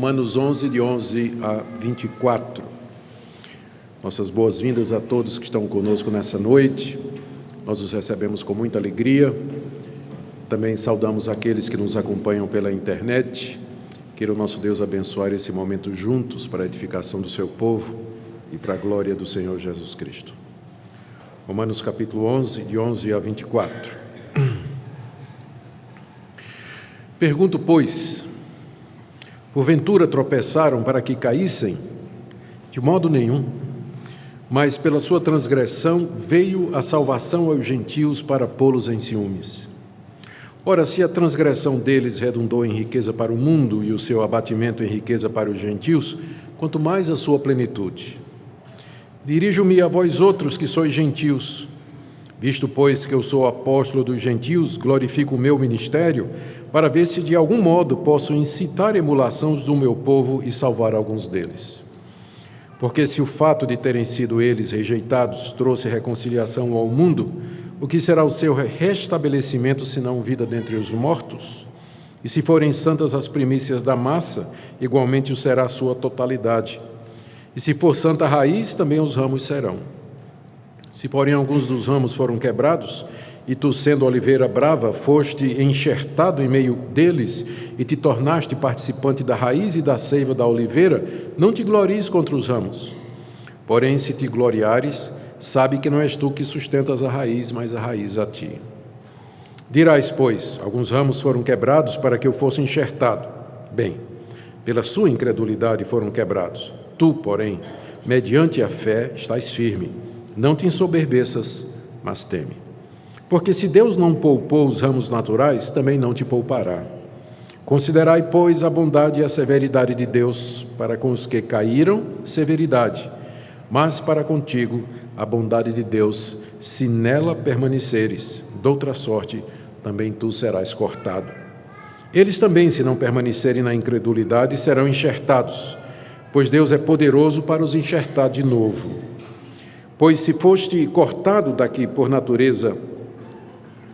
Romanos 11, de 11 a 24. Nossas boas-vindas a todos que estão conosco nessa noite. Nós os recebemos com muita alegria. Também saudamos aqueles que nos acompanham pela internet. Queira o nosso Deus abençoar esse momento juntos para a edificação do seu povo e para a glória do Senhor Jesus Cristo. Romanos capítulo 11, de 11 a 24. Pergunto, pois, porventura tropeçaram para que caíssem? De modo nenhum, mas pela sua transgressão veio a salvação aos gentios para pô-los em ciúmes. Ora, se a transgressão deles redundou em riqueza para o mundo e o seu abatimento em riqueza para os gentios, quanto mais a sua plenitude. Dirijo-me a vós outros que sois gentios. Visto, pois, que eu sou apóstolo dos gentios, glorifico o meu ministério, para ver se de algum modo posso incitar emulações do meu povo e salvar alguns deles. Porque se o fato de terem sido eles rejeitados trouxe reconciliação ao mundo, o que será o seu restabelecimento, senão vida dentre os mortos? E se forem santas as primícias da massa, igualmente o será a sua totalidade. E se for santa a raiz, também os ramos serão. Se, porém, alguns dos ramos foram quebrados, e tu, sendo oliveira brava, foste enxertado em meio deles, e te tornaste participante da raiz e da seiva da oliveira, não te glories contra os ramos. Porém, se te gloriares, sabe que não és tu que sustentas a raiz, mas a raiz a ti. Dirás, pois, alguns ramos foram quebrados para que eu fosse enxertado. Bem, pela sua incredulidade foram quebrados. Tu, porém, mediante a fé, estás firme. Não te ensoberbeças, mas teme. Porque se Deus não poupou os ramos naturais, também não te poupará. Considerai, pois, a bondade e a severidade de Deus para com os que caíram, severidade, mas para contigo, a bondade de Deus, se nela permaneceres, doutra sorte, também tu serás cortado. Eles também, se não permanecerem na incredulidade, serão enxertados, pois Deus é poderoso para os enxertar de novo. Pois se foste cortado daqui por natureza,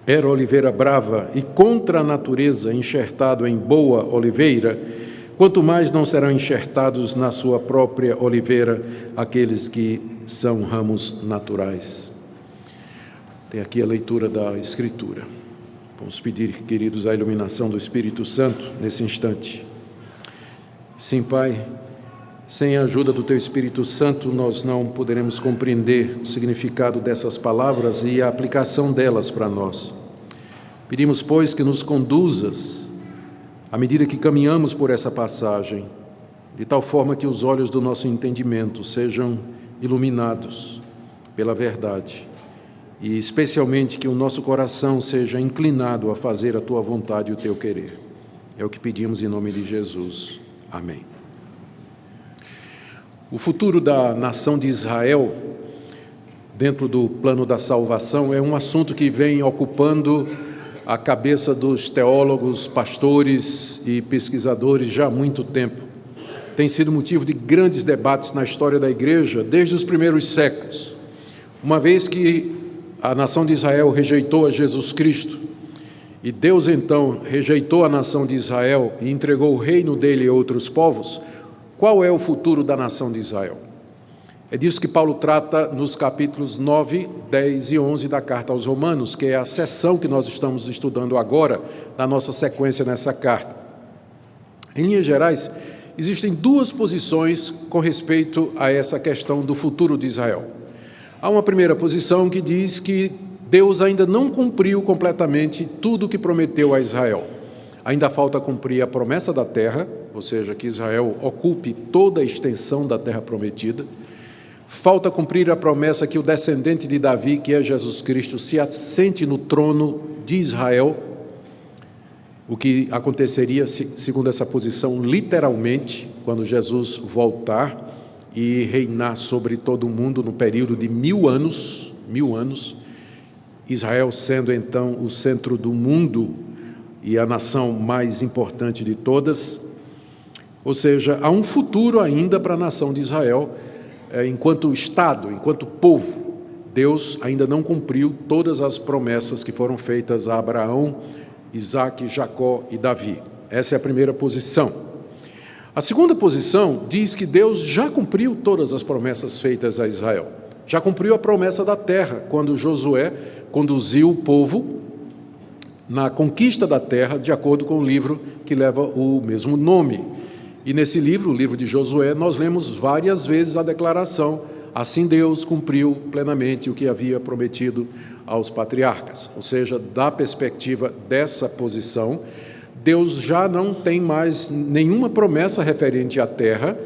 era oliveira brava, e contra a natureza enxertado em boa oliveira, quanto mais não serão enxertados na sua própria oliveira aqueles que são ramos naturais. Tem aqui a leitura da Escritura. Vamos pedir, queridos, a iluminação do Espírito Santo nesse instante. Sim, Pai, sem a ajuda do Teu Espírito Santo, nós não poderemos compreender o significado dessas palavras e a aplicação delas para nós. Pedimos, pois, que nos conduzas à medida que caminhamos por essa passagem, de tal forma que os olhos do nosso entendimento sejam iluminados pela verdade e, especialmente, que o nosso coração seja inclinado a fazer a Tua vontade e o Teu querer. É o que pedimos em nome de Jesus. Amém. O futuro da nação de Israel, dentro do plano da salvação, é um assunto que vem ocupando a cabeça dos teólogos, pastores e pesquisadores já há muito tempo. Tem sido motivo de grandes debates na história da igreja desde os primeiros séculos. Uma vez que a nação de Israel rejeitou a Jesus Cristo, e Deus então rejeitou a nação de Israel e entregou o reino dele a outros povos, qual é o futuro da nação de Israel? É disso que Paulo trata nos capítulos 9, 10 e 11 da carta aos Romanos, que é a seção que nós estamos estudando agora, na nossa sequência nessa carta. Em linhas gerais, existem duas posições com respeito a essa questão do futuro de Israel. Há uma primeira posição que diz que Deus ainda não cumpriu completamente tudo o que prometeu a Israel. Ainda falta cumprir a promessa da terra, ou seja, que Israel ocupe toda a extensão da terra prometida. Falta cumprir a promessa que o descendente de Davi, que é Jesus Cristo, se assente no trono de Israel, o que aconteceria, segundo essa posição, literalmente, quando Jesus voltar e reinar sobre todo o mundo no período de 1000 anos, Israel sendo então o centro do mundo e a nação mais importante de todas. Ou seja, há um futuro ainda para a nação de Israel, enquanto Estado, enquanto povo. Deus ainda não cumpriu todas as promessas que foram feitas a Abraão, Isaque, Jacó e Davi. Essa é a primeira posição. A segunda posição diz que Deus já cumpriu todas as promessas feitas a Israel. Já cumpriu a promessa da terra, quando Josué conduziu o povo na conquista da terra, de acordo com o livro que leva o mesmo nome. E nesse livro, o livro de Josué, nós lemos várias vezes a declaração: assim Deus cumpriu plenamente o que havia prometido aos patriarcas. Ou seja, da perspectiva dessa posição, Deus já não tem mais nenhuma promessa referente à terra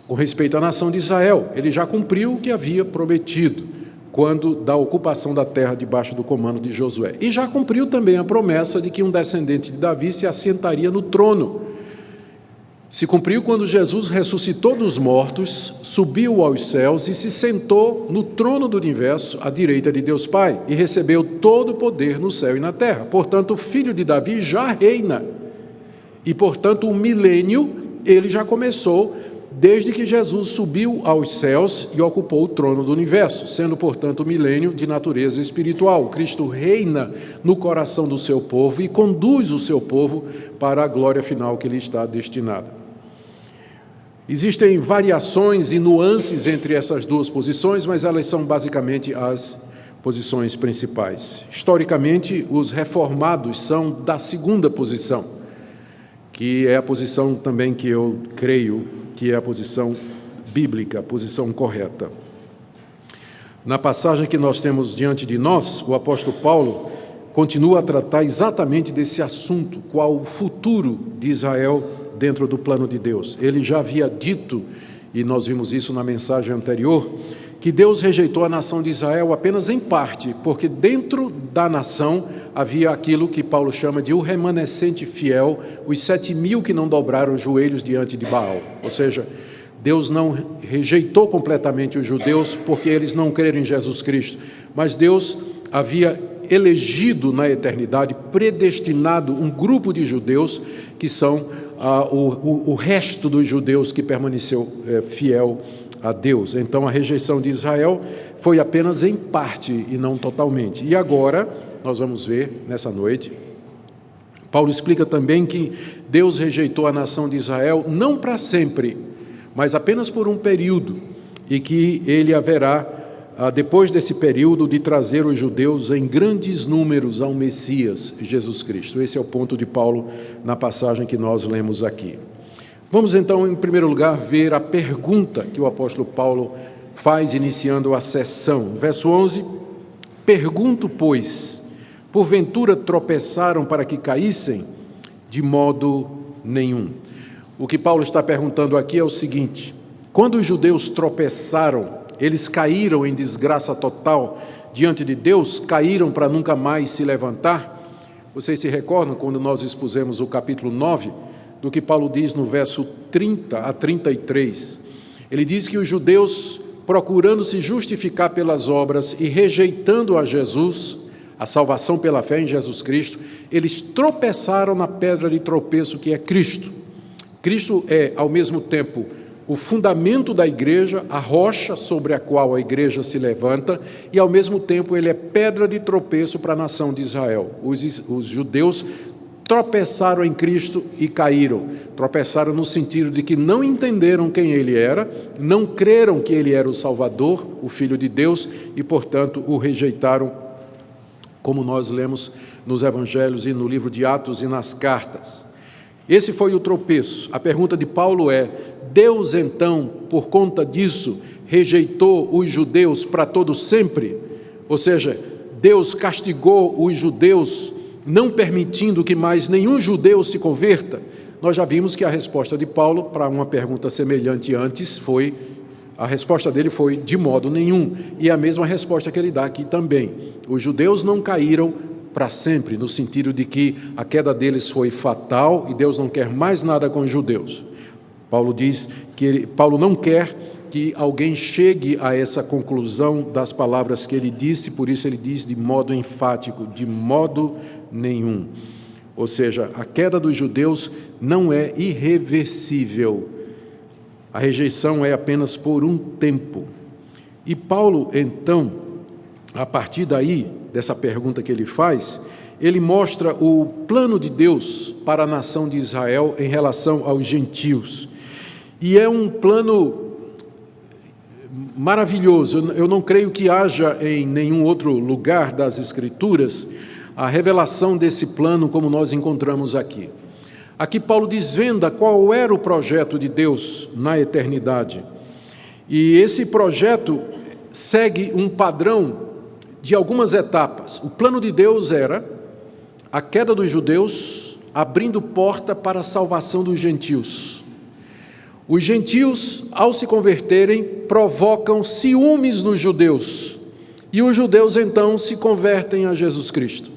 com respeito à nação de Israel. Ele já cumpriu o que havia prometido quando da ocupação da terra debaixo do comando de Josué. E já cumpriu também a promessa de que um descendente de Davi se assentaria no trono. Se cumpriu quando Jesus ressuscitou dos mortos, subiu aos céus e se sentou no trono do universo, à direita de Deus Pai, e recebeu todo o poder no céu e na terra. Portanto, o filho de Davi já reina. E, portanto, o milênio, ele já começou desde que Jesus subiu aos céus e ocupou o trono do universo, sendo, portanto, o milênio de natureza espiritual. Cristo reina no coração do seu povo e conduz o seu povo para a glória final que lhe está destinada. Existem variações e nuances entre essas duas posições, mas elas são basicamente as posições principais. Historicamente, os reformados são da segunda posição, que é a posição também que eu creio que é a posição bíblica, a posição correta. Na passagem que nós temos diante de nós, o apóstolo Paulo continua a tratar exatamente desse assunto, qual o futuro de Israel dentro do plano de Deus. Ele já havia dito, e nós vimos isso na mensagem anterior, que Deus rejeitou a nação de Israel apenas em parte, porque dentro da nação havia aquilo que Paulo chama de o remanescente fiel, os 7.000 que não dobraram os joelhos diante de Baal. Ou seja, Deus não rejeitou completamente os judeus porque eles não creram em Jesus Cristo, mas Deus havia elegido na eternidade, predestinado um grupo de judeus que são o resto dos judeus que permaneceu fiel a Deus. Então a rejeição de Israel foi apenas em parte e não totalmente. E agora, nós vamos ver nessa noite, Paulo explica também que Deus rejeitou a nação de Israel não para sempre, mas apenas por um período, e que ele haverá, depois desse período, de trazer os judeus em grandes números ao Messias, Jesus Cristo. Esse é o ponto de Paulo na passagem que nós lemos aqui. Vamos então, em primeiro lugar, ver a pergunta que o apóstolo Paulo faz iniciando a sessão. Verso 11, pergunto, pois, porventura tropeçaram para que caíssem? De modo nenhum. O que Paulo está perguntando aqui é o seguinte: quando os judeus tropeçaram, eles caíram em desgraça total diante de Deus, caíram para nunca mais se levantar? Vocês se recordam quando nós expusemos o capítulo 9, do que Paulo diz no verso 30 a 33. Ele diz que os judeus, procurando se justificar pelas obras e rejeitando a Jesus, a salvação pela fé em Jesus Cristo, eles tropeçaram na pedra de tropeço que é Cristo. Cristo é, ao mesmo tempo, o fundamento da igreja, a rocha sobre a qual a igreja se levanta, e ao mesmo tempo ele é pedra de tropeço para a nação de Israel. Os judeus tropeçaram em Cristo e caíram. Tropeçaram no sentido de que não entenderam quem ele era, não creram que ele era o Salvador, o Filho de Deus, e, portanto, o rejeitaram, como nós lemos nos Evangelhos e no livro de Atos e nas cartas. Esse foi o tropeço. A pergunta de Paulo é: Deus, então, por conta disso, rejeitou os judeus para todo sempre? Ou seja, Deus castigou os judeus, não permitindo que mais nenhum judeu se converta? Nós já vimos que a resposta de Paulo para uma pergunta semelhante antes a resposta dele foi de modo nenhum, e a mesma resposta que ele dá aqui também. Os judeus não caíram para sempre, no sentido de que a queda deles foi fatal e Deus não quer mais nada com os judeus. Paulo diz que Paulo não quer que alguém chegue a essa conclusão das palavras que ele disse, por isso ele diz de modo enfático, de modo nenhum. Ou seja, a queda dos judeus não é irreversível. A rejeição é apenas por um tempo. E Paulo, então, a partir daí, dessa pergunta que ele faz, ele mostra o plano de Deus para a nação de Israel em relação aos gentios. E é um plano maravilhoso. Eu não creio que haja em nenhum outro lugar das Escrituras a revelação desse plano como nós encontramos aqui. Aqui Paulo desvenda qual era o projeto de Deus na eternidade. E esse projeto segue um padrão de algumas etapas. O plano de Deus era a queda dos judeus, abrindo porta para a salvação dos gentios. Os gentios, ao se converterem, provocam ciúmes nos judeus, e os judeus então se convertem a Jesus Cristo.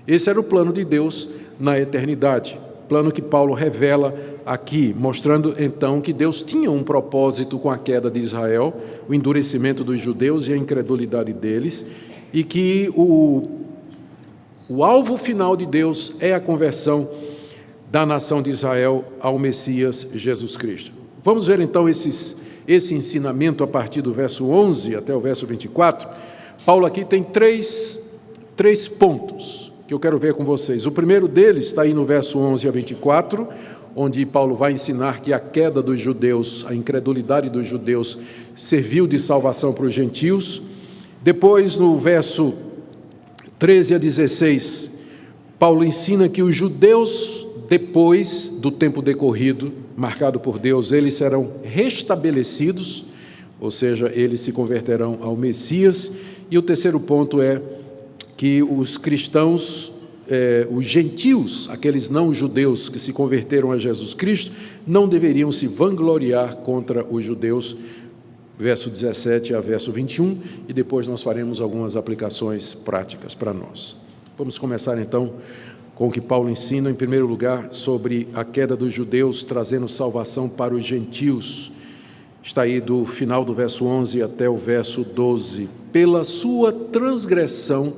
Esse era o plano de Deus na eternidade, plano que Paulo revela aqui, mostrando então que Deus tinha um propósito com a queda de Israel, o endurecimento dos judeus e a incredulidade deles, e que o alvo final de Deus é a conversão da nação de Israel ao Messias Jesus Cristo. Vamos ver então esse ensinamento a partir do verso 11 até o verso 24. Paulo aqui tem três pontos que eu quero ver com vocês. O primeiro deles está aí no verso 11 a 24, onde Paulo vai ensinar que a queda dos judeus, a incredulidade dos judeus, serviu de salvação para os gentios. Depois, no verso 13 a 16, Paulo ensina que os judeus, depois do tempo decorrido, marcado por Deus, eles serão restabelecidos, ou seja, eles se converterão ao Messias. E o terceiro ponto é que os cristãos, os gentios, aqueles não-judeus que se converteram a Jesus Cristo, não deveriam se vangloriar contra os judeus, verso 17 a verso 21, e depois nós faremos algumas aplicações práticas para nós. Vamos começar então com o que Paulo ensina, em primeiro lugar, sobre a queda dos judeus, trazendo salvação para os gentios. Está aí do final do verso 11 até o verso 12. Pela sua transgressão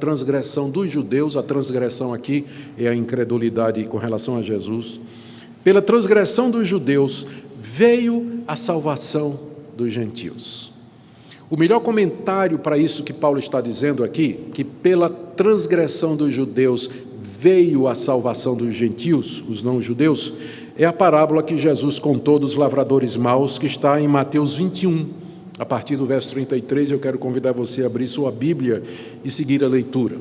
dos judeus, a transgressão aqui é a incredulidade com relação a Jesus. Pela transgressão dos judeus, veio a salvação dos gentios. O melhor comentário para isso que Paulo está dizendo aqui, que pela transgressão dos judeus veio a salvação dos gentios, os não-judeus, é a parábola que Jesus contou dos lavradores maus, que está em Mateus 21. A partir do verso 33, eu quero convidar você a abrir sua Bíblia e seguir a leitura.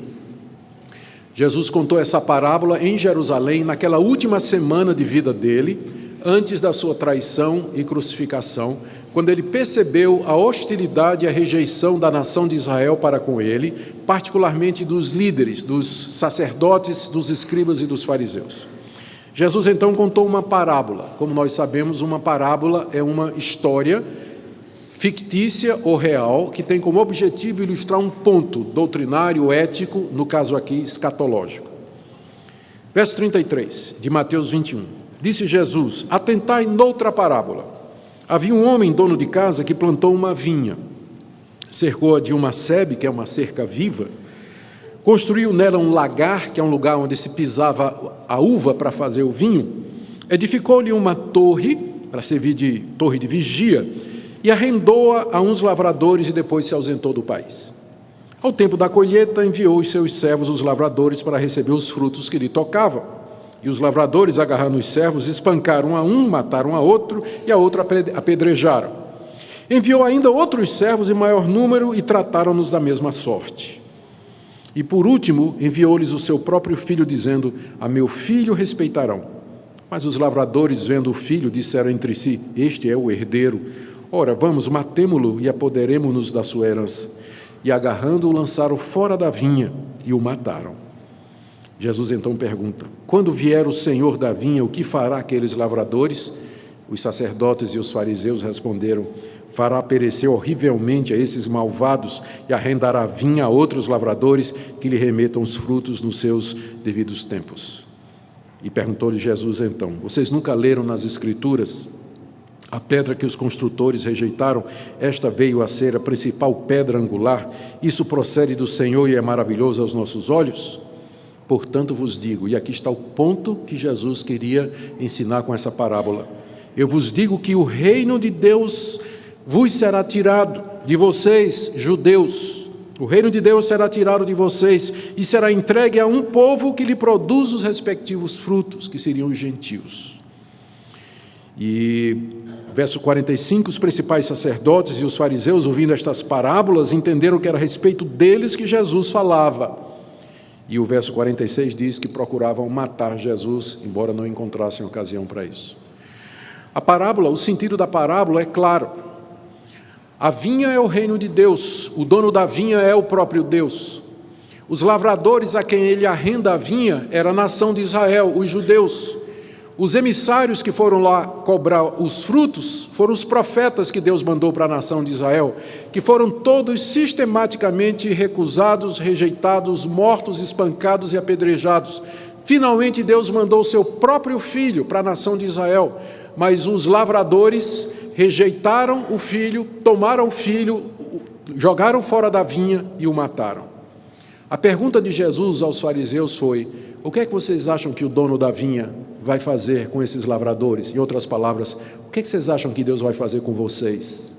Jesus contou essa parábola em Jerusalém, naquela última semana de vida dele, antes da sua traição e crucificação, quando ele percebeu a hostilidade e a rejeição da nação de Israel para com ele, particularmente dos líderes, dos sacerdotes, dos escribas e dos fariseus. Jesus então contou uma parábola. Como nós sabemos, uma parábola é uma história fictícia ou real que tem como objetivo ilustrar um ponto doutrinário, ético, no caso aqui, escatológico. Verso 33, de Mateus 21. Disse Jesus: atentai noutra parábola. Havia um homem, dono de casa, que plantou uma vinha, cercou-a de uma sebe, que é uma cerca viva, construiu nela um lagar, que é um lugar onde se pisava a uva para fazer o vinho, edificou-lhe uma torre, para servir de torre de vigia, e arrendou-a a uns lavradores e depois se ausentou do país. Ao tempo da colheita, enviou os seus servos, os lavradores, para receber os frutos que lhe tocavam. E os lavradores, agarrando os servos, espancaram a um, mataram a outro, e a outro apedrejaram. Enviou ainda outros servos em maior número e trataram-nos da mesma sorte. E por último, enviou-lhes o seu próprio filho, dizendo: a meu filho respeitarão. Mas os lavradores, vendo o filho, disseram entre si: este é o herdeiro. Ora, vamos, matemo-lo e apoderemo-nos da sua herança. E agarrando-o, lançaram fora da vinha e o mataram. Jesus então pergunta: quando vier o Senhor da vinha, o que fará aqueles lavradores? Os sacerdotes e os fariseus responderam: fará perecer horrivelmente a esses malvados e arrendará a vinha a outros lavradores que lhe remetam os frutos nos seus devidos tempos. E perguntou-lhe Jesus então: vocês nunca leram nas Escrituras? A pedra que os construtores rejeitaram, esta veio a ser a principal pedra angular. Isso procede do Senhor e é maravilhoso aos nossos olhos? Portanto vos digo, e aqui está o ponto que Jesus queria ensinar com essa parábola: eu vos digo que o reino de Deus vos será tirado de vocês, judeus, O reino de Deus será tirado de vocês e será entregue a um povo que lhe produz os respectivos frutos, que seriam os gentios. E verso 45, os principais sacerdotes e os fariseus, ouvindo estas parábolas, entenderam que era a respeito deles que Jesus falava. E o verso 46 diz que procuravam matar Jesus, embora não encontrassem ocasião para isso. A parábola, o sentido da parábola é claro. A vinha é o reino de Deus, o dono da vinha é o próprio Deus. Os lavradores a quem ele arrenda a vinha era a nação de Israel, os judeus. Os emissários que foram lá cobrar os frutos foram os profetas que Deus mandou para a nação de Israel, que foram todos sistematicamente recusados, rejeitados, mortos, espancados e apedrejados. Finalmente Deus mandou o seu próprio filho para a nação de Israel, mas os lavradores rejeitaram o filho, tomaram o filho, jogaram fora da vinha e o mataram. A pergunta de Jesus aos fariseus foi: o que é que vocês acham que o dono da vinha vai fazer com esses lavradores? Em outras palavras, o que é que vocês acham que Deus vai fazer com vocês,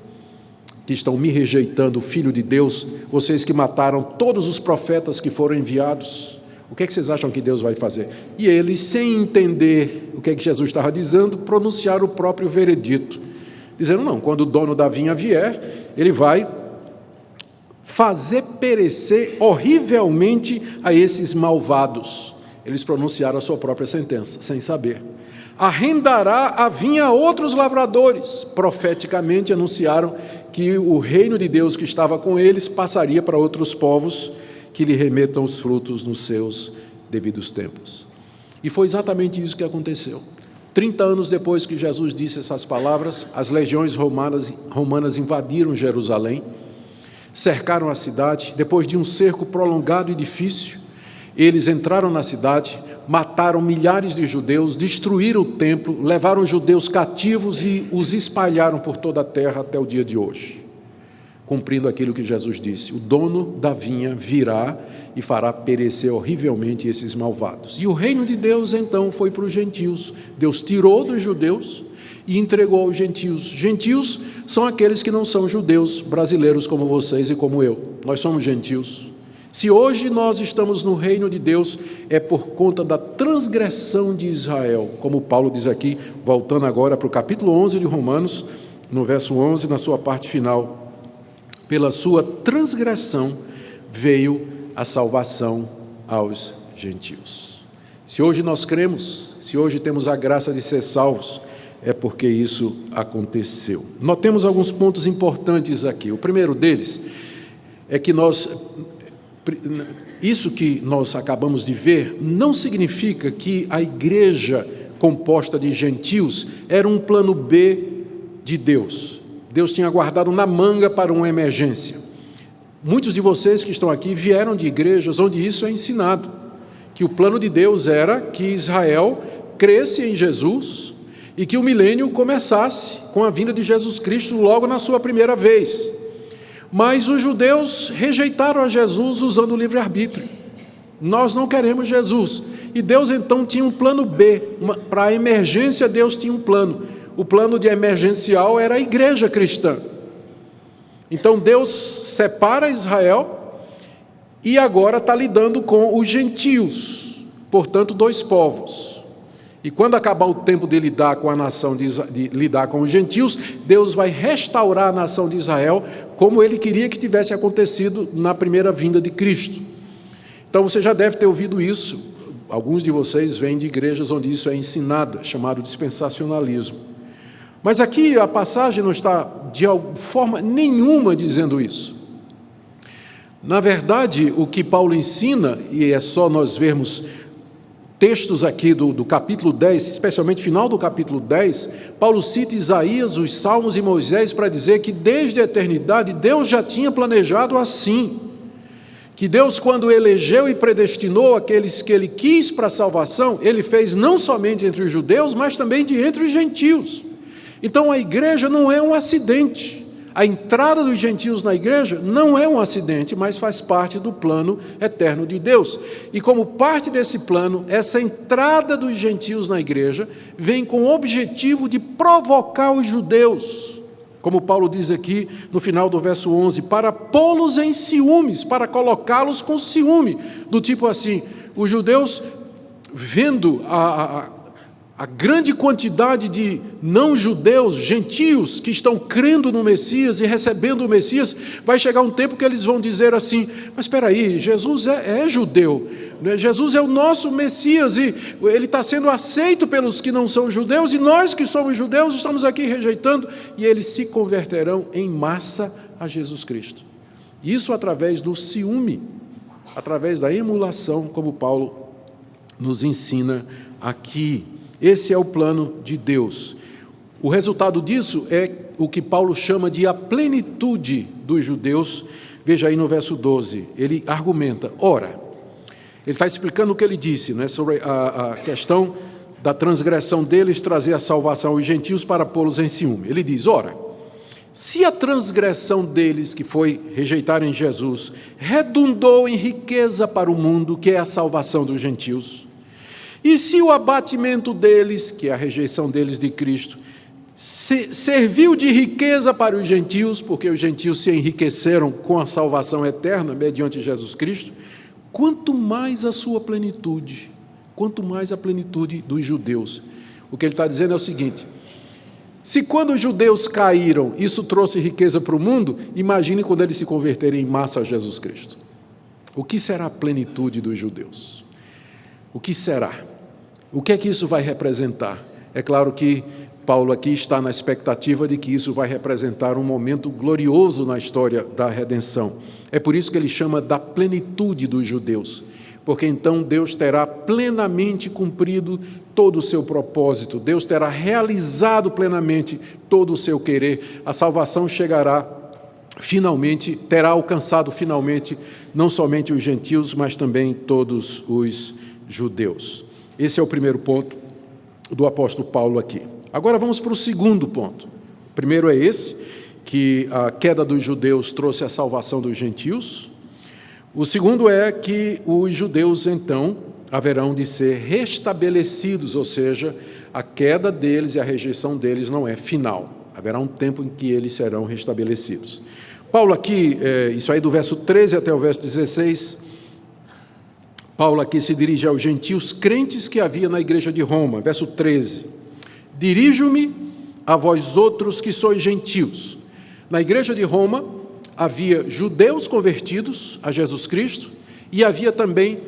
que estão me rejeitando, o Filho de Deus, vocês que mataram todos os profetas que foram enviados? O que é que vocês acham que Deus vai fazer? E eles, sem entender o que é que Jesus estava dizendo, pronunciaram o próprio veredito, dizendo: não, quando o dono da vinha vier, ele vai fazer perecer horrivelmente a esses malvados. Eles pronunciaram a sua própria sentença, sem saber. Arrendará a vinha a outros lavradores. Profeticamente anunciaram que o reino de Deus que estava com eles passaria para outros povos que lhe remetam os frutos nos seus devidos tempos. E foi exatamente isso que aconteceu. 30 anos depois que Jesus disse essas palavras, as legiões romanas invadiram Jerusalém, cercaram a cidade. Depois de um cerco prolongado e difícil, eles entraram na cidade, mataram milhares de judeus, destruíram o templo, levaram os judeus cativos e os espalharam por toda a terra até o dia de hoje, cumprindo aquilo que Jesus disse: o dono da vinha virá e fará perecer horrivelmente esses malvados. E o reino de Deus então foi para os gentios. Deus tirou dos judeus e entregou aos gentios. Gentios são aqueles que não são judeus, brasileiros como vocês e como eu. Nós somos gentios. Se hoje nós estamos no reino de Deus, é por conta da transgressão de Israel, como Paulo diz aqui, voltando agora para o capítulo 11 de Romanos, no verso 11, na sua parte final: pela sua transgressão veio a salvação aos gentios. Se hoje nós cremos, se hoje temos a graça de ser salvos, é porque isso aconteceu. Notemos alguns pontos importantes aqui. O primeiro deles é que isso que nós acabamos de ver não significa que a igreja composta de gentios era um plano B de Deus. Deus tinha guardado na manga para uma emergência. Muitos de vocês que estão aqui vieram de igrejas onde isso é ensinado, que o plano de Deus era que Israel cresce em Jesus e que o milênio começasse com a vinda de Jesus Cristo logo na sua primeira vez. Mas os judeus rejeitaram a Jesus usando o livre-arbítrio. Nós não queremos Jesus. E Deus então tinha um plano B. Para a emergência, Deus tinha um plano. O plano de emergencial era a igreja cristã. Então Deus separa Israel e agora está lidando com os gentios. Portanto, dois povos. E quando acabar o tempo de lidar com a nação, de lidar com os gentios, Deus vai restaurar a nação de Israel como Ele queria que tivesse acontecido na primeira vinda de Cristo. Então você já deve ter ouvido isso. Alguns de vocês vêm de igrejas onde isso é ensinado, chamado dispensacionalismo. Mas aqui a passagem não está de forma nenhuma dizendo isso. Na verdade, o que Paulo ensina, e é só nós vermos textos aqui do capítulo 10, especialmente final do capítulo 10, Paulo cita Isaías, os Salmos e Moisés para dizer que desde a eternidade Deus já tinha planejado assim, que Deus, quando elegeu e predestinou aqueles que Ele quis para a salvação, Ele fez não somente entre os judeus, mas também de entre os gentios. Então a igreja não é um acidente. A entrada dos gentios na igreja não é um acidente, mas faz parte do plano eterno de Deus. E como parte desse plano, essa entrada dos gentios na igreja vem com o objetivo de provocar os judeus Como Paulo diz aqui no final do verso 11, para pô-los em ciúmes, para colocá-los com ciúme, do tipo assim, os judeus vendo a grande quantidade de não-judeus, gentios, que estão crendo no Messias e recebendo o Messias, vai chegar um tempo que eles vão dizer assim, mas espera aí, Jesus é judeu, né? Jesus é o nosso Messias e ele está sendo aceito pelos que não são judeus e nós que somos judeus estamos aqui rejeitando, e eles se converterão em massa a Jesus Cristo. Isso através do ciúme, através da emulação, como Paulo nos ensina aqui. Esse é o plano de Deus. O resultado disso é o que Paulo chama de a plenitude dos judeus. Veja aí no verso 12, ele argumenta, ora, ele está explicando o que ele disse, né, sobre a questão da transgressão deles trazer a salvação aos gentios para pô-los em ciúme. Ele diz, ora, se a transgressão deles, que foi rejeitarem Jesus, redundou em riqueza para o mundo, que é a salvação dos gentios, e se o abatimento deles, que é a rejeição deles de Cristo, serviu de riqueza para os gentios, porque os gentios se enriqueceram com a salvação eterna mediante Jesus Cristo, quanto mais a sua plenitude, quanto mais a plenitude dos judeus. O que ele está dizendo é o seguinte, se quando os judeus caíram, isso trouxe riqueza para o mundo, imagine quando eles se converterem em massa a Jesus Cristo. O que será a plenitude dos judeus? O que será? O que é que isso vai representar? É claro que Paulo aqui está na expectativa de que isso vai representar um momento glorioso na história da redenção. É por isso que ele chama da plenitude dos judeus, porque então Deus terá plenamente cumprido todo o seu propósito, Deus terá realizado plenamente todo o seu querer, a salvação chegará finalmente, terá alcançado finalmente não somente os gentios, mas também todos os judeus. Esse é o primeiro ponto do apóstolo Paulo aqui. Agora vamos para o segundo ponto. O primeiro é esse, que a queda dos judeus trouxe a salvação dos gentios. O segundo é que os judeus, então, haverão de ser restabelecidos, ou seja, a queda deles e a rejeição deles não é final. Haverá um tempo em que eles serão restabelecidos. Paulo aqui, isso aí do verso 13 até o verso 16, Paulo aqui se dirige aos gentios crentes que havia na igreja de Roma. Verso 13, dirijo-me a vós outros que sois gentios. Na igreja de Roma havia judeus convertidos a Jesus Cristo e havia também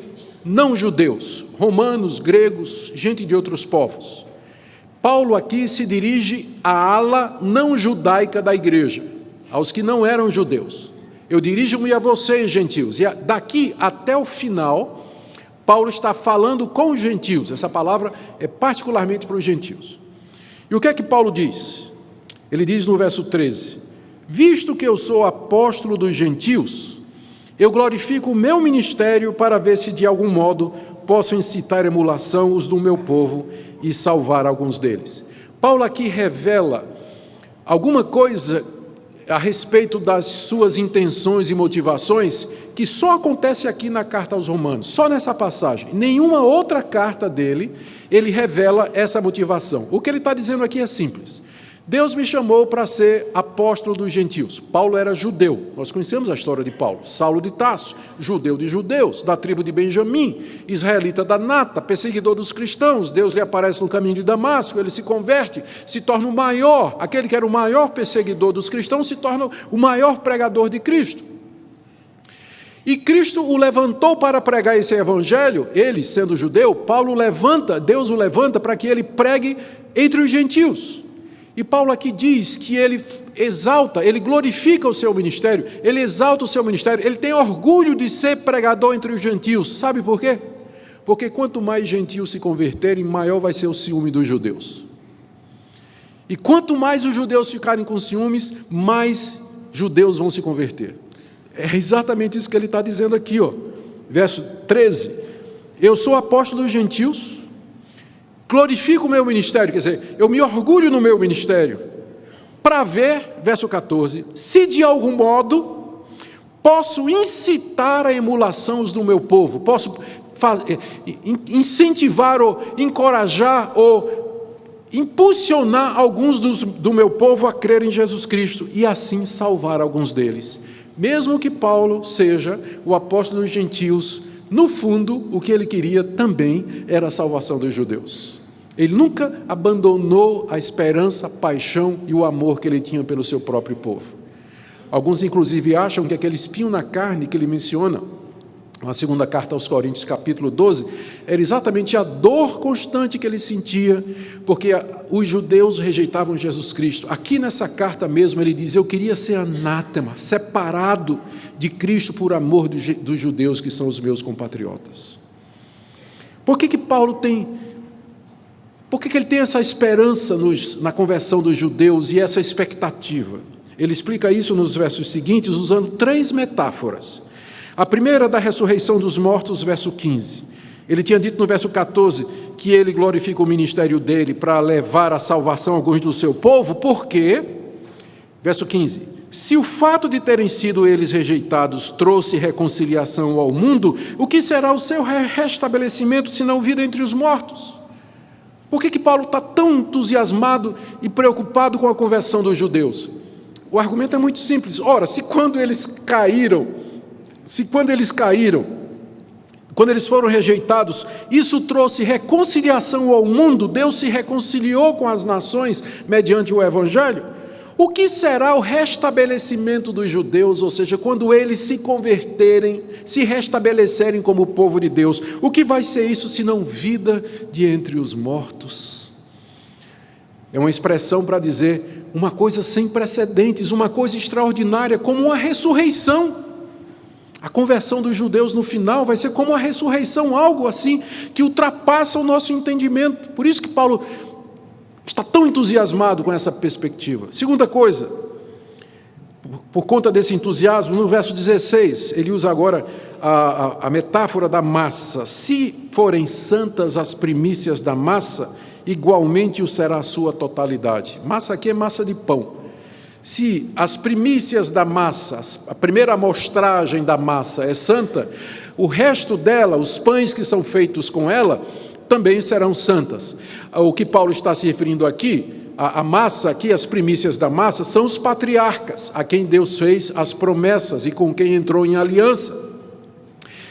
não-judeus, romanos, gregos, gente de outros povos. Paulo aqui se dirige à ala não-judaica da igreja, aos que não eram judeus. Eu dirijo-me a vocês, gentios, e daqui até o final, Paulo está falando com os gentios. Essa palavra é particularmente para os gentios. E o que é que Paulo diz? Ele diz no verso 13, visto que eu sou apóstolo dos gentios, eu glorifico o meu ministério para ver se de algum modo posso incitar emulação os do meu povo e salvar alguns deles. Paulo aqui revela alguma coisa a respeito das suas intenções e motivações que só acontece aqui na carta aos Romanos, só nessa passagem. Nenhuma outra carta dele, ele revela essa motivação. O que ele está dizendo aqui é simples. Deus me chamou para ser apóstolo dos gentios. Paulo era judeu, nós conhecemos a história de Paulo. Saulo de Tarso, judeu de judeus, da tribo de Benjamim, israelita da nata, perseguidor dos cristãos. Deus lhe aparece no caminho de Damasco, ele se converte, se torna o maior, aquele que era o maior perseguidor dos cristãos, se torna o maior pregador de Cristo. E Cristo o levantou para pregar esse evangelho, ele sendo judeu, Deus o levanta para que ele pregue entre os gentios. E Paulo aqui diz que ele exalta, ele glorifica o seu ministério, ele exalta o seu ministério, ele tem orgulho de ser pregador entre os gentios. Sabe por quê? Porque quanto mais gentios se converterem, maior vai ser o ciúme dos judeus. E quanto mais os judeus ficarem com ciúmes, mais judeus vão se converter. É exatamente isso que ele está dizendo aqui, ó. Verso 13, eu sou apóstolo dos gentios, glorifico o meu ministério, quer dizer, eu me orgulho no meu ministério, para ver, verso 14, se de algum modo posso incitar a emulação do meu povo, posso incentivar ou encorajar ou impulsionar alguns do meu povo a crer em Jesus Cristo e assim salvar alguns deles. Mesmo que Paulo seja o apóstolo dos gentios, no fundo, o que ele queria também era a salvação dos judeus. Ele nunca abandonou a esperança, a paixão e o amor que ele tinha pelo seu próprio povo. Alguns, inclusive, acham que aquele espinho na carne que ele menciona, na segunda carta aos Coríntios, capítulo 12, era exatamente a dor constante que ele sentia, porque os judeus rejeitavam Jesus Cristo. Aqui nessa carta mesmo ele diz: eu queria ser anátema, separado de Cristo por amor dos judeus, que são os meus compatriotas. Por que Paulo tem... Por que ele tem essa esperança na conversão dos judeus e essa expectativa? Ele explica isso nos versos seguintes usando 3 metáforas. A primeira da ressurreição dos mortos, verso 15. Ele tinha dito no verso 14 que ele glorifica o ministério dele para levar a salvação a alguns do seu povo, porque, verso 15, se o fato de terem sido eles rejeitados trouxe reconciliação ao mundo, o que será o seu restabelecimento se não vir entre os mortos? Por que Paulo está tão entusiasmado e preocupado com a conversão dos judeus? O argumento é muito simples. Ora, quando eles foram rejeitados, isso trouxe reconciliação ao mundo, Deus se reconciliou com as nações mediante o Evangelho, o que será o restabelecimento dos judeus, ou seja, quando eles se converterem, se restabelecerem como povo de Deus? O que vai ser isso senão vida de entre os mortos? É uma expressão para dizer uma coisa sem precedentes, uma coisa extraordinária, como uma ressurreição. A conversão dos judeus no final vai ser como uma ressurreição, algo assim que ultrapassa o nosso entendimento. Por isso que Paulo está tão entusiasmado com essa perspectiva. Segunda coisa, por conta desse entusiasmo, no verso 16, ele usa agora a metáfora da massa. Se forem santas as primícias da massa, igualmente o será a sua totalidade. Massa aqui é massa de pão. Se as primícias da massa, a primeira amostragem da massa é santa, o resto dela, os pães que são feitos com ela, também serão santas. O que Paulo está se referindo aqui, a massa aqui, as primícias da massa, são os patriarcas, a quem Deus fez as promessas e com quem entrou em aliança.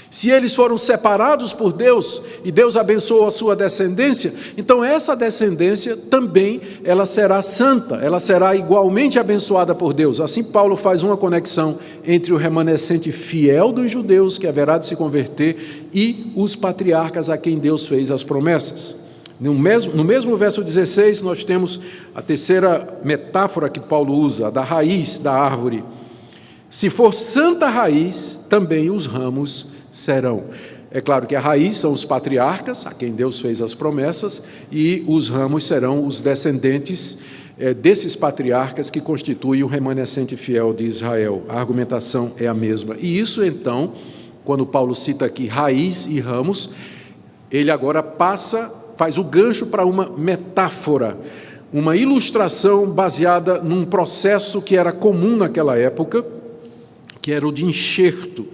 Se eles foram separados por Deus e Deus abençoou a sua descendência, então essa descendência também ela será santa, ela será igualmente abençoada por Deus. Assim Paulo faz uma conexão entre o remanescente fiel dos judeus, que haverá de se converter, e os patriarcas a quem Deus fez as promessas. No mesmo verso 16, nós temos a terceira metáfora que Paulo usa, a da raiz da árvore. Se for santa a raiz, também os ramos serão. É claro que a raiz são os patriarcas, a quem Deus fez as promessas, e os ramos serão os descendentes desses patriarcas que constituem o remanescente fiel de Israel. A argumentação é a mesma. E isso, então, quando Paulo cita aqui raiz e ramos, ele agora faz o gancho para uma metáfora, uma ilustração baseada num processo que era comum naquela época, que era o de enxerto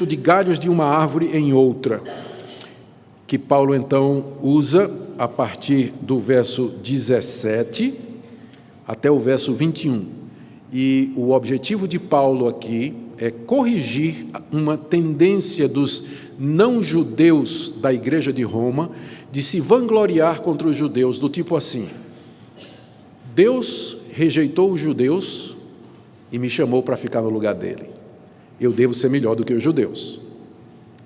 de galhos de uma árvore em outra, que Paulo então usa a partir do verso 17 até o verso 21. E o objetivo de Paulo aqui é corrigir uma tendência dos não-judeus da igreja de Roma de se vangloriar contra os judeus, do tipo assim: Deus rejeitou os judeus e me chamou para ficar no lugar dele. Eu devo ser melhor do que os judeus,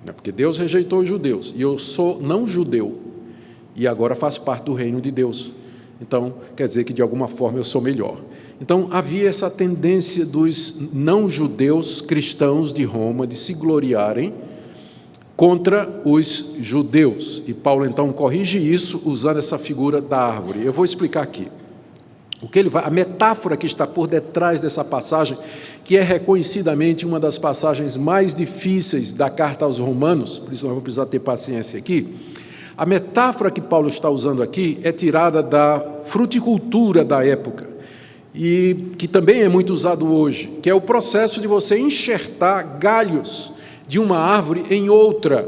porque Deus rejeitou os judeus, e eu sou não judeu, e agora faço parte do reino de Deus, então quer dizer que de alguma forma eu sou melhor. Então havia essa tendência dos não judeus cristãos de Roma de se gloriarem contra os judeus, e Paulo então corrige isso usando essa figura da árvore. Eu vou explicar aqui. A metáfora que está por detrás dessa passagem, que é reconhecidamente uma das passagens mais difíceis da carta aos Romanos, por isso nós vamos precisar ter paciência aqui. A metáfora que Paulo está usando aqui é tirada da fruticultura da época, e que também é muito usado hoje, que é o processo de você enxertar galhos de uma árvore em outra,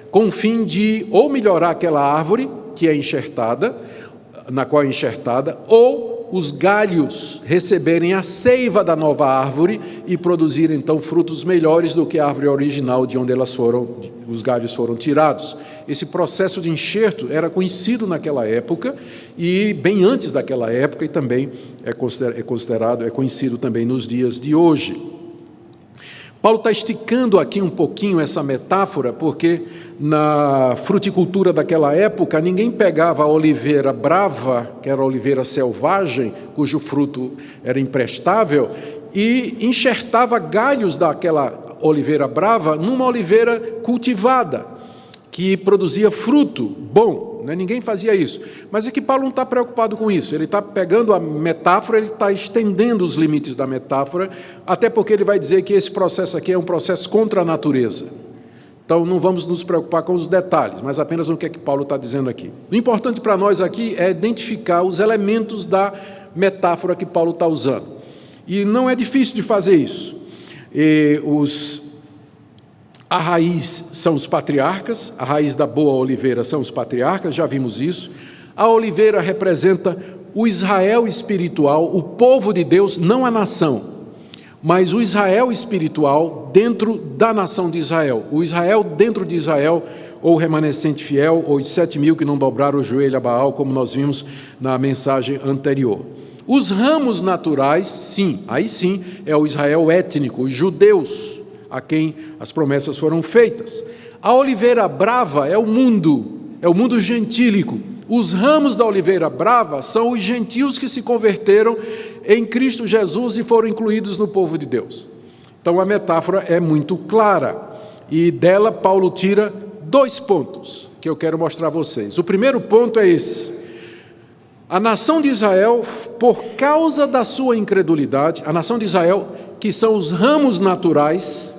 com o fim de ou melhorar aquela árvore, que é enxertada, na qual é enxertada, ou os galhos receberem a seiva da nova árvore e produzirem então frutos melhores do que a árvore original de onde os galhos foram tirados. Esse processo de enxerto era conhecido naquela época e bem antes daquela época, e também é conhecido também nos dias de hoje. Paulo está esticando aqui um pouquinho essa metáfora, porque na fruticultura daquela época, ninguém pegava a oliveira brava, que era a oliveira selvagem, cujo fruto era imprestável, e enxertava galhos daquela oliveira brava numa oliveira cultivada, que produzia fruto bom. Né? Ninguém fazia isso. Mas é que Paulo não está preocupado com isso. Ele está pegando a metáfora, ele está estendendo os limites da metáfora, até porque ele vai dizer que esse processo aqui é um processo contra a natureza. Então, não vamos nos preocupar com os detalhes, mas apenas no que é que Paulo está dizendo aqui. O importante para nós aqui é identificar os elementos da metáfora que Paulo está usando. E não é difícil de fazer isso. A raiz são os patriarcas, a raiz da boa oliveira são os patriarcas, já vimos isso. A oliveira representa o Israel espiritual, o povo de Deus, não a nação, mas o Israel espiritual dentro da nação de Israel. O Israel dentro de Israel, ou o remanescente fiel, ou os 7.000 que não dobraram o joelho a Baal, como nós vimos na mensagem anterior. Os ramos naturais, sim, aí sim é o Israel étnico, os judeus, a quem as promessas foram feitas. A oliveira brava é o mundo gentílico. Os ramos da oliveira brava são os gentios que se converteram em Cristo Jesus e foram incluídos no povo de Deus. Então a metáfora é muito clara e dela Paulo tira 2 pontos que eu quero mostrar a vocês. O primeiro ponto é esse: a nação de Israel, por causa da sua incredulidade, a nação de Israel, que são os ramos naturais,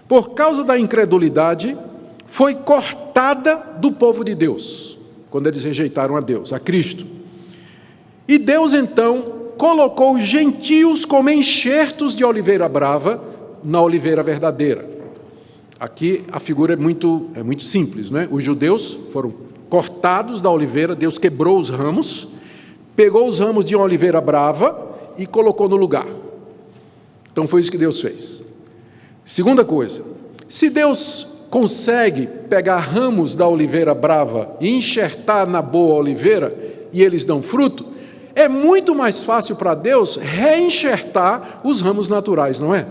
por causa da incredulidade, foi cortada do povo de Deus, quando eles rejeitaram a Deus, a Cristo. E Deus, então, colocou os gentios como enxertos de oliveira brava na oliveira verdadeira. Aqui a figura é muito simples, né? Os judeus foram cortados da oliveira, Deus quebrou os ramos, pegou os ramos de uma oliveira brava e colocou no lugar. Então foi isso que Deus fez. Segunda coisa, se Deus consegue pegar ramos da oliveira brava e enxertar na boa oliveira e eles dão fruto, é muito mais fácil para Deus reenxertar os ramos naturais, não é?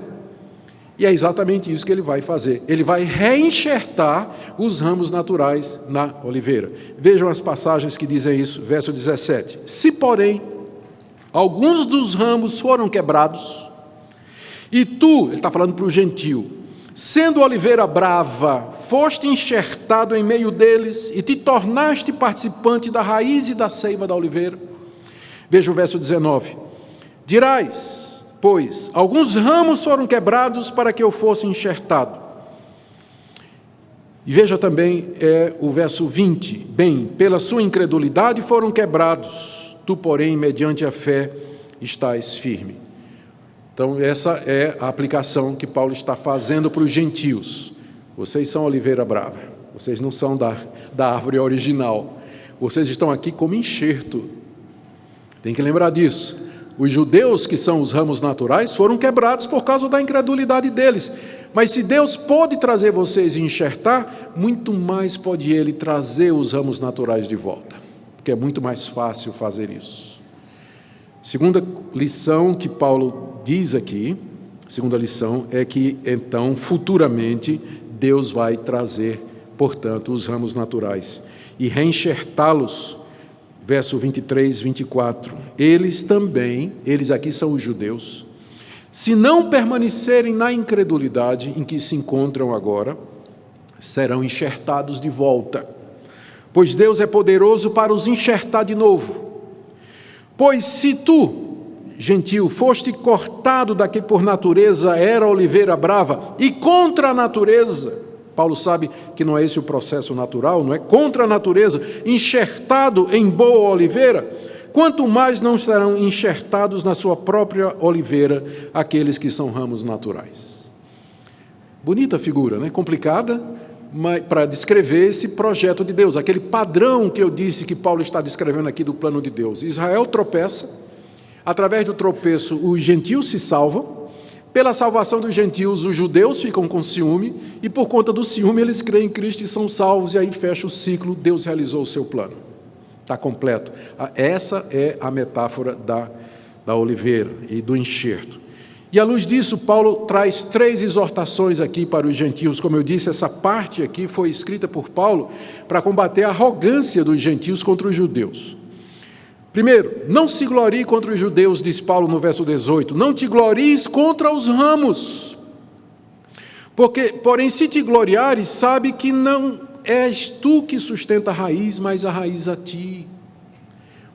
E é exatamente isso que ele vai fazer. Ele vai reenxertar os ramos naturais na oliveira. Vejam as passagens que dizem isso, verso 17. Se, porém, alguns dos ramos foram quebrados, e tu, ele está falando para o gentio, sendo oliveira brava, foste enxertado em meio deles e te tornaste participante da raiz e da seiva da oliveira. Veja o verso 19. Dirás, pois, alguns ramos foram quebrados para que eu fosse enxertado. E veja também o verso 20. Bem, pela sua incredulidade foram quebrados, tu, porém, mediante a fé, estás firme. Então, essa é a aplicação que Paulo está fazendo para os gentios. Vocês são oliveira brava, vocês não são da árvore original. Vocês estão aqui como enxerto. Tem que lembrar disso. Os judeus, que são os ramos naturais, foram quebrados por causa da incredulidade deles. Mas se Deus pode trazer vocês e enxertar, muito mais pode Ele trazer os ramos naturais de volta, porque é muito mais fácil fazer isso. Segunda lição que Paulo diz aqui, segunda lição, é que, então, futuramente, Deus vai trazer, portanto, os ramos naturais e reenxertá-los. Verso 23, 24. Eles também, eles aqui são os judeus, se não permanecerem na incredulidade em que se encontram agora, serão enxertados de volta, pois Deus é poderoso para os enxertar de novo. Pois se tu, gentio, foste cortado da que por natureza era oliveira brava, e contra a natureza, Paulo sabe que não é esse o processo natural, não é? Contra a natureza, enxertado em boa oliveira, quanto mais não serão enxertados na sua própria oliveira aqueles que são ramos naturais. Bonita figura, né? Complicada, para descrever esse projeto de Deus, aquele padrão que eu disse que Paulo está descrevendo aqui do plano de Deus. Israel tropeça, através do tropeço os gentios se salvam, pela salvação dos gentios os judeus ficam com ciúme, e por conta do ciúme eles creem em Cristo e são salvos, e aí fecha o ciclo, Deus realizou o seu plano. Está completo. Essa é a metáfora da oliveira e do enxerto. E à luz disso, Paulo traz 3 exortações aqui para os gentios. Como eu disse, essa parte aqui foi escrita por Paulo para combater a arrogância dos gentios contra os judeus. Primeiro, não se glorie contra os judeus, diz Paulo no verso 18, não te glories contra os ramos, porém se te gloriares, sabe que não és tu que sustenta a raiz, mas a raiz a ti.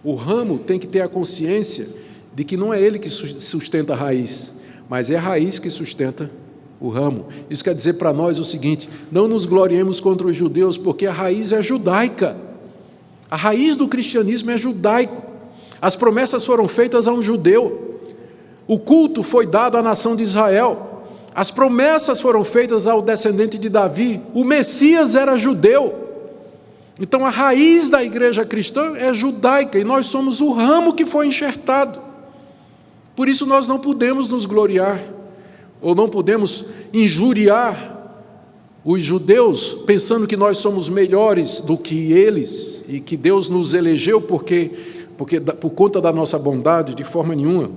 O ramo tem que ter a consciência de que não é ele que sustenta a raiz, mas é a raiz que sustenta o ramo. Isso quer dizer para nós o seguinte: não nos gloriemos contra os judeus, porque a raiz é judaica. A raiz do cristianismo é judaico. As promessas foram feitas a um judeu. O culto foi dado à nação de Israel. As promessas foram feitas ao descendente de Davi. O Messias era judeu. Então a raiz da igreja cristã é judaica e nós somos o ramo que foi enxertado. Por isso nós não podemos nos gloriar ou não podemos injuriar os judeus pensando que nós somos melhores do que eles e que Deus nos elegeu por conta da nossa bondade, de forma nenhuma,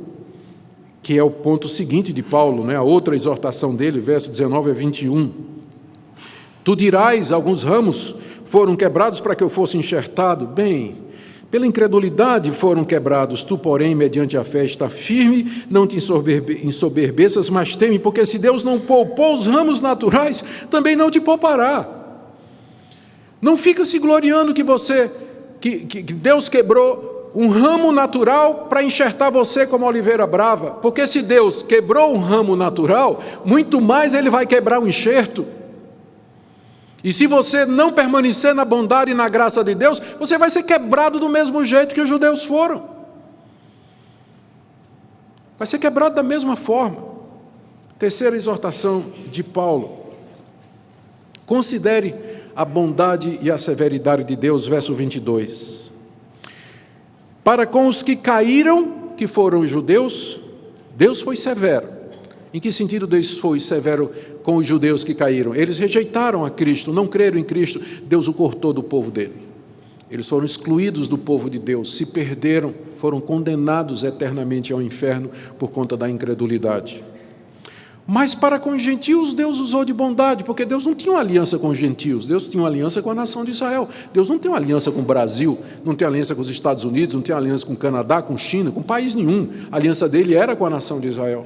que é o ponto seguinte de Paulo, né? A outra exortação dele, verso 19 a 21. Tu dirás, alguns ramos foram quebrados para que eu fosse enxertado. Bem, pela incredulidade foram quebrados, tu, porém, mediante a fé, está firme, não te ensoberbeças, mas teme, porque se Deus não poupou os ramos naturais, também não te poupará. Não fica se gloriando que Deus quebrou um ramo natural para enxertar você como oliveira brava, porque se Deus quebrou um ramo natural, muito mais Ele vai quebrar o enxerto. E se você não permanecer na bondade e na graça de Deus, você vai ser quebrado do mesmo jeito que os judeus foram. Vai ser quebrado da mesma forma. Terceira exortação de Paulo. Considere a bondade e a severidade de Deus, verso 22. Para com os que caíram, que foram os judeus, Deus foi severo. Em que sentido Deus foi severo com os judeus que caíram? Eles rejeitaram a Cristo, não creram em Cristo, Deus o cortou do povo dele. Eles foram excluídos do povo de Deus, se perderam, foram condenados eternamente ao inferno por conta da incredulidade. Mas para com os gentios Deus usou de bondade, porque Deus não tinha uma aliança com os gentios, Deus tinha uma aliança com a nação de Israel. Deus não tem uma aliança com o Brasil, não tem aliança com os Estados Unidos, não tem aliança com o Canadá, com China, com país nenhum. A aliança dele era com a nação de Israel.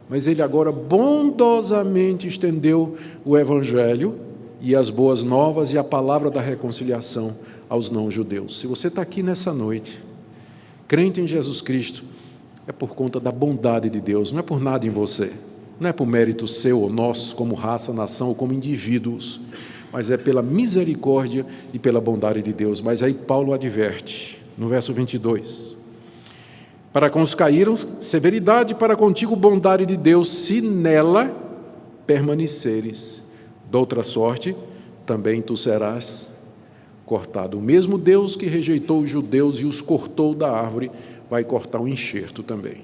Mas ele agora bondosamente estendeu o Evangelho e as boas novas e a palavra da reconciliação aos não-judeus. Se você está aqui nessa noite, crente em Jesus Cristo, é por conta da bondade de Deus, não é por nada em você, não é por mérito seu ou nosso, como raça, nação ou como indivíduos, mas é pela misericórdia e pela bondade de Deus. Mas aí Paulo adverte, no verso 22, para com os caíram, severidade, para contigo bondade de Deus, se nela permaneceres. De outra sorte, também tu serás cortado. O mesmo Deus que rejeitou os judeus e os cortou da árvore, vai cortar o enxerto também.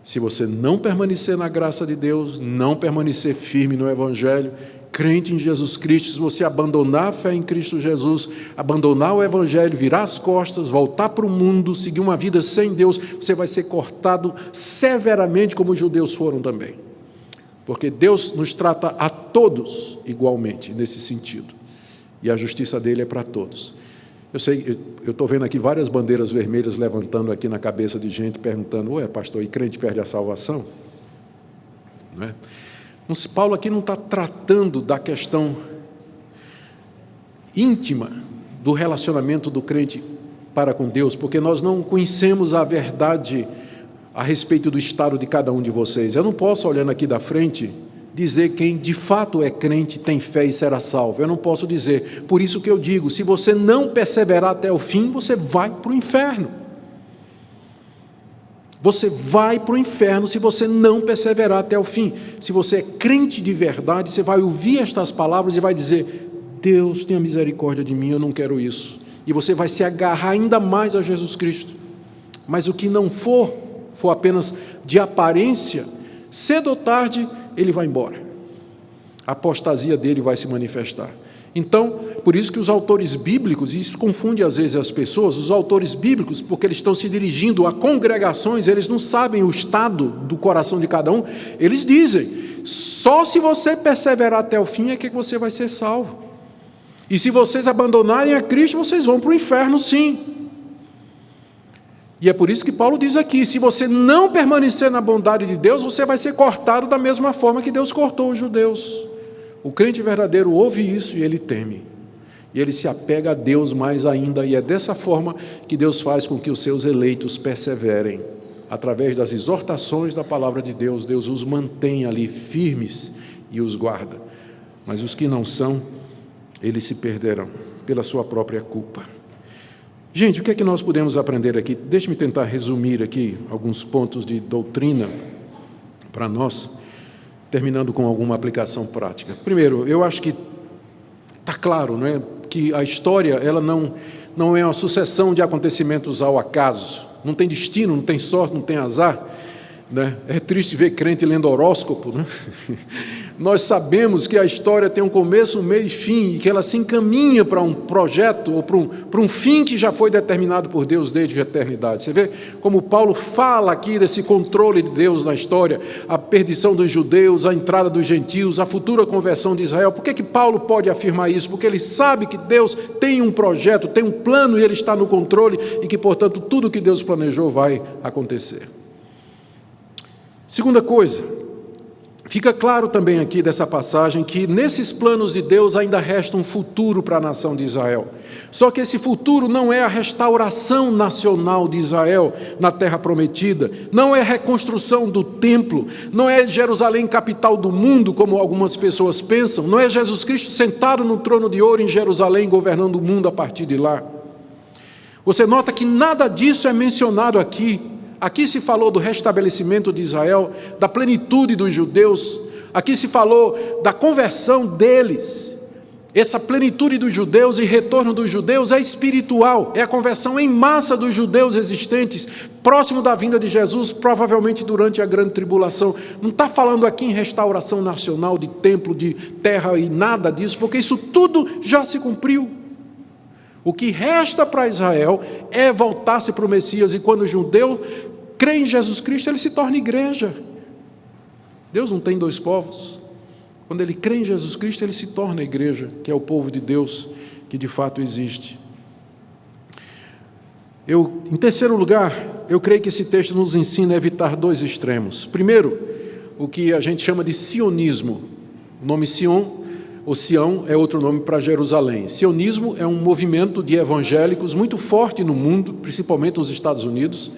Se você não permanecer na graça de Deus, não permanecer firme no Evangelho, crente em Jesus Cristo, se você abandonar a fé em Cristo Jesus, abandonar o Evangelho, virar as costas, voltar para o mundo, seguir uma vida sem Deus, você vai ser cortado severamente como os judeus foram também. Porque Deus nos trata a todos igualmente nesse sentido. E a justiça dele é para todos. Eu estou vendo aqui várias bandeiras vermelhas levantando aqui na cabeça de gente, perguntando, ué, pastor, e crente perde a salvação? Não é? Paulo aqui não está tratando da questão íntima do relacionamento do crente para com Deus, porque nós não conhecemos a verdade a respeito do estado de cada um de vocês. Eu não posso, olhando aqui da frente, dizer quem de fato é crente, tem fé e será salvo. Eu não posso dizer. Por isso que eu digo, se você não perseverar até o fim, você vai para o inferno. Você vai para o inferno se você não perseverar até o fim. Se você é crente de verdade, você vai ouvir estas palavras e vai dizer, Deus, tenha misericórdia de mim, eu não quero isso. E você vai se agarrar ainda mais a Jesus Cristo. Mas o que não for apenas de aparência, cedo ou tarde ele vai embora. A apostasia dele vai se manifestar. Então, por isso que os autores bíblicos, e isso confunde às vezes as pessoas, os autores bíblicos, porque eles estão se dirigindo a congregações, eles não sabem o estado do coração de cada um, eles dizem, só se você perseverar até o fim é que você vai ser salvo. E se vocês abandonarem a Cristo, vocês vão para o inferno sim. E é por isso que Paulo diz aqui, se você não permanecer na bondade de Deus, você vai ser cortado da mesma forma que Deus cortou os judeus. O crente verdadeiro ouve isso e ele teme. E ele se apega a Deus mais ainda, e é dessa forma que Deus faz com que os seus eleitos perseverem. Através das exortações da palavra de Deus, Deus os mantém ali firmes e os guarda. Mas os que não são, eles se perderão pela sua própria culpa. Gente, o que é que nós podemos aprender aqui? Deixe-me tentar resumir aqui alguns pontos de doutrina para nós, terminando com alguma aplicação prática. Primeiro, eu acho que está claro, não é, que a história ela não é uma sucessão de acontecimentos ao acaso. Não tem destino, não tem sorte, não tem azar. Né? É triste ver crente lendo horóscopo. Né? Nós sabemos que a história tem um começo, um meio e fim, e que ela se encaminha para um projeto ou para um fim que já foi determinado por Deus desde a eternidade. Você vê como Paulo fala aqui desse controle de Deus na história, a perdição dos judeus, a entrada dos gentios, a futura conversão de Israel. Por que Paulo pode afirmar isso? Porque ele sabe que Deus tem um projeto, tem um plano, e ele está no controle, e que, portanto, tudo que Deus planejou vai acontecer. Segunda coisa, fica claro também aqui dessa passagem que nesses planos de Deus ainda resta um futuro para a nação de Israel. Só que esse futuro não é a restauração nacional de Israel na terra prometida, não é a reconstrução do templo, não é Jerusalém capital do mundo, como algumas pessoas pensam, não é Jesus Cristo sentado no trono de ouro em Jerusalém governando o mundo a partir de lá. Você nota que nada disso é mencionado aqui. Aqui se falou do restabelecimento de Israel, da plenitude dos judeus. Aqui se falou da conversão deles. Essa plenitude dos judeus e retorno dos judeus é espiritual. É a conversão em massa dos judeus existentes, próximo da vinda de Jesus, provavelmente durante a grande tribulação. Não está falando aqui em restauração nacional de templo, de terra e nada disso, porque isso tudo já se cumpriu. O que resta para Israel é voltar-se para o Messias, e quando o judeu crê em Jesus Cristo, ele se torna igreja. Deus não tem dois povos. Quando ele crê em Jesus Cristo, ele se torna igreja, que é o povo de Deus, que de fato existe. Em terceiro lugar, eu creio que esse texto nos ensina a evitar dois extremos. Primeiro, o que a gente chama de sionismo. O nome Sion, ou Sião, é outro nome para Jerusalém. Sionismo é um movimento de evangélicos muito forte no mundo, principalmente nos Estados Unidos,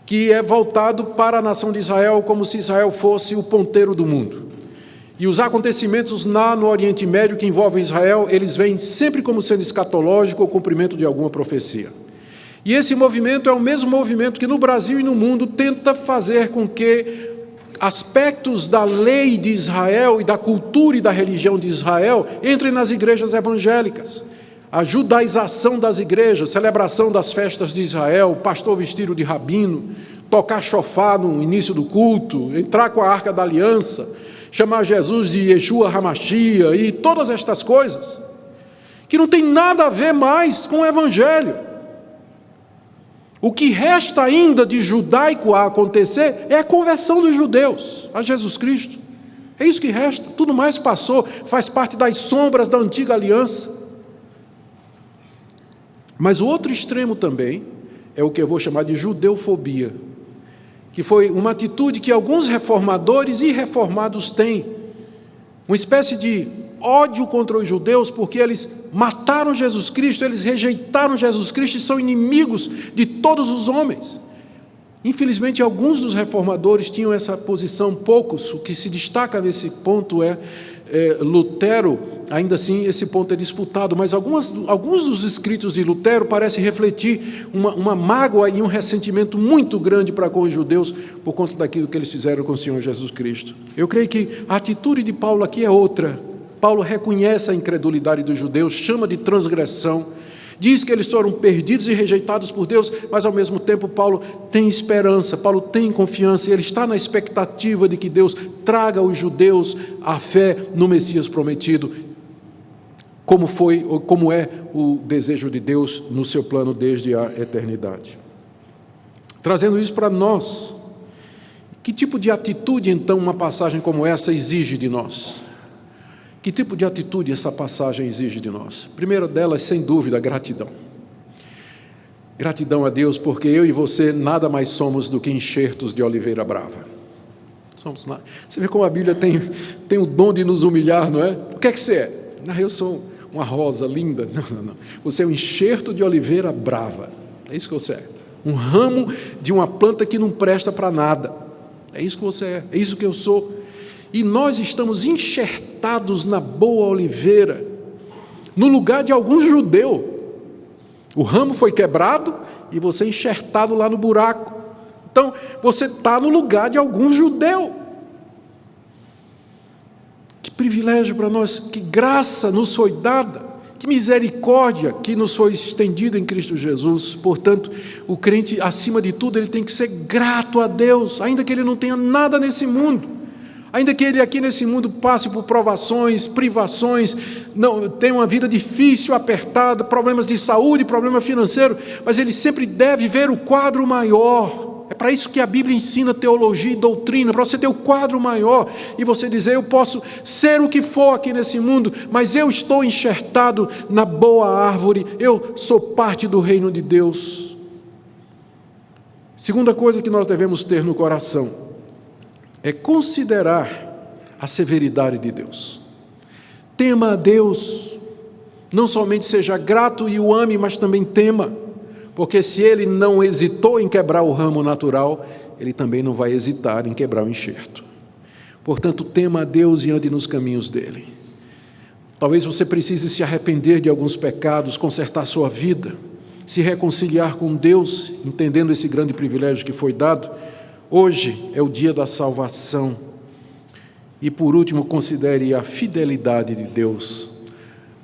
que é voltado para a nação de Israel como se Israel fosse o ponteiro do mundo. E os acontecimentos no Oriente Médio que envolvem Israel, eles vêm sempre como sendo escatológico ou cumprimento de alguma profecia. E esse movimento é o mesmo movimento que no Brasil e no mundo tenta fazer com que aspectos da lei de Israel e da cultura e da religião de Israel entrem nas igrejas evangélicas. A judaização das igrejas, celebração das festas de Israel, pastor vestido de rabino, tocar chofar no início do culto, entrar com a arca da aliança, chamar Jesus de Yeshua HaMashiach e todas estas coisas, que não tem nada a ver mais com o evangelho. O que resta ainda de judaico a acontecer é a conversão dos judeus a Jesus Cristo. É isso que resta, tudo mais passou, faz parte das sombras da antiga aliança. Mas o outro extremo também é o que eu vou chamar de judeufobia, que foi uma atitude que alguns reformadores e reformados têm, uma espécie de ódio contra os judeus, porque eles mataram Jesus Cristo, eles rejeitaram Jesus Cristo e são inimigos de todos os homens. Infelizmente, alguns dos reformadores tinham essa posição, poucos. O que se destaca nesse ponto é Lutero. Ainda assim, esse ponto é disputado, mas alguns dos escritos de Lutero parecem refletir uma mágoa e um ressentimento muito grande para com os judeus por conta daquilo que eles fizeram com o Senhor Jesus Cristo. Eu creio que a atitude de Paulo aqui é outra. Paulo reconhece a incredulidade dos judeus, chama de transgressão, diz que eles foram perdidos e rejeitados por Deus, mas ao mesmo tempo Paulo tem esperança, Paulo tem confiança, e ele está na expectativa de que Deus traga os judeus à fé no Messias prometido, como é o desejo de Deus no seu plano desde a eternidade. Trazendo isso para nós, que tipo de atitude então uma passagem como essa exige de nós? Que tipo de atitude essa passagem exige de nós? A primeira delas, sem dúvida, gratidão. Gratidão a Deus, porque eu e você nada mais somos do que enxertos de oliveira brava. Você vê como a Bíblia tem o dom de nos humilhar, não é? O que é que você é? Não, eu sou uma rosa linda. Não. Você é um enxerto de oliveira brava. É isso que você é. Um ramo de uma planta que não presta para nada. É isso que você é. É isso que eu sou. E nós estamos enxertados na boa oliveira, no lugar de algum judeu. O ramo foi quebrado e você é enxertado lá no buraco. Então, você está no lugar de algum judeu. Que privilégio para nós, que graça nos foi dada, que misericórdia que nos foi estendida em Cristo Jesus. Portanto, o crente, acima de tudo, ele tem que ser grato a Deus, ainda que ele não tenha nada nesse mundo. Ainda que ele aqui nesse mundo passe por provações, privações, não tenha uma vida difícil, apertada, problemas de saúde, problema financeiro, mas ele sempre deve ver o quadro maior. É para isso que a Bíblia ensina teologia e doutrina, para você ter o quadro maior e você dizer: eu posso ser o que for aqui nesse mundo, mas eu estou enxertado na boa árvore, eu sou parte do reino de Deus. Segunda coisa que nós devemos ter no coração é considerar a severidade de Deus. Tema a Deus, não somente seja grato e o ame, mas também tema, porque se ele não hesitou em quebrar o ramo natural, ele também não vai hesitar em quebrar o enxerto. Portanto, tema a Deus e ande nos caminhos dele. Talvez você precise se arrepender de alguns pecados, consertar sua vida, se reconciliar com Deus, entendendo esse grande privilégio que foi dado. Hoje é o dia da salvação. E por último, considere a fidelidade de Deus.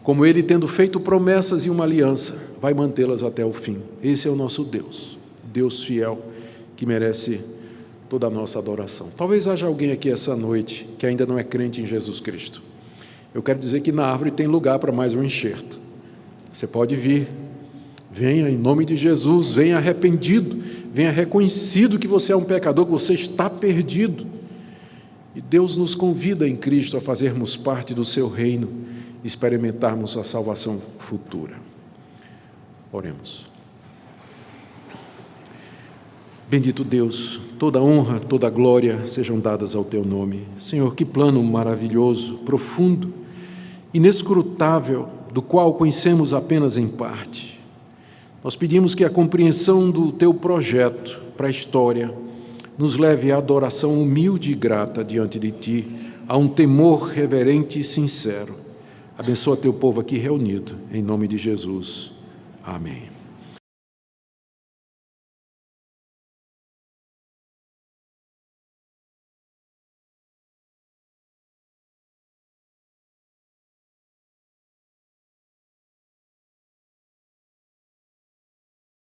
Como Ele, tendo feito promessas e uma aliança, vai mantê-las até o fim. Esse é o nosso Deus, Deus fiel, que merece toda a nossa adoração. Talvez haja alguém aqui essa noite que ainda não é crente em Jesus Cristo. Eu quero dizer que na árvore tem lugar para mais um enxerto. Você pode vir. Venha em nome de Jesus, venha arrependido, venha reconhecido que você é um pecador, que você está perdido. E Deus nos convida em Cristo a fazermos parte do seu reino, experimentarmos a salvação futura. Oremos. Bendito Deus, toda honra, toda glória sejam dadas ao teu nome. Senhor, que plano maravilhoso, profundo, inescrutável, do qual conhecemos apenas em parte. Nós pedimos que a compreensão do teu projeto para a história nos leve à adoração humilde e grata diante de ti, a um temor reverente e sincero. Abençoa teu povo aqui reunido, em nome de Jesus. Amém.